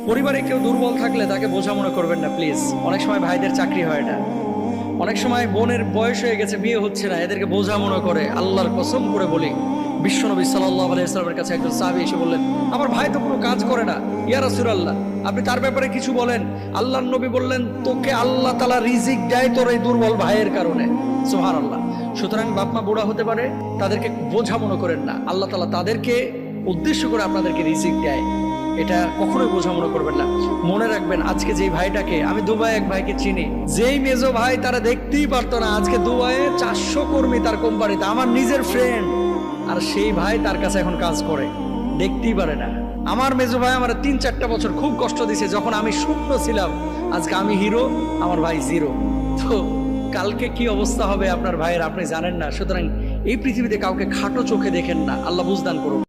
পরিবারে কেউ দুর্বল থাকলে তাকে বোঝা মনে করবেন না প্লিজ। অনেক সময় ভাইদের চাকরি হয় না, অনেক সময় বোনের বয়স হয়ে গেছে, বিয়ে হচ্ছে না, এদেরকে বোঝা মনে করে। আল্লাহর কসম করে বলি, বিশ্বনবী সাল্লাল্লাহু আলাইহি ওয়াসাল্লামের কাছে একজন সাহাবী এসে বললেন, আমার ভাই তো কোনো কাজ করে না, ইয়া রাসূলুল্লাহ আপনি তার ব্যাপারে কিছু বলেন। আল্লাহর নবী বললেন, তোকে আল্লাহ তাআলা রিজিক দেয় তোর এই দুর্বল ভাইয়ের কারণে। সুবহানাল্লাহ। সুতরাং বাপ মা বুড়া হতে পারে, তাদেরকে বোঝা মনে করেন না। আল্লাহ তাআলা তাদেরকে উদ্দেশ্য করে আপনাদেরকে রিজিক দেয়, এটা কখনোই বোঝা মনে করবেন না। মনে রাখবেন, আজকে যেই ভাইটাকে আমি দুবাই এক ভাইকে চিনি, যেই মেজো ভাই তারা দেখতেই পারতো না, আজকে দুবাইয়ে 400 কর্মী তার কোম্পানিতে, আমার নিজের ফ্রেন্ড, আর সেই ভাই তার কাছে এখন কাজ করে, দেখতেই পারে না। আমার মেজো ভাই আমার 3-4টা বছর খুব কষ্ট দিয়েছে, যখন আমি শূন্য ছিলাম, আজকে আমি হিরো, আমার ভাই জিরো। তো কালকে কি অবস্থা হবে আপনার ভাইয়ের আপনি জানেন না। সুতরাং এই পৃথিবীতে কাউকে খাটো চোখে দেখেন না, আল্লাহ বুঝদান করুন।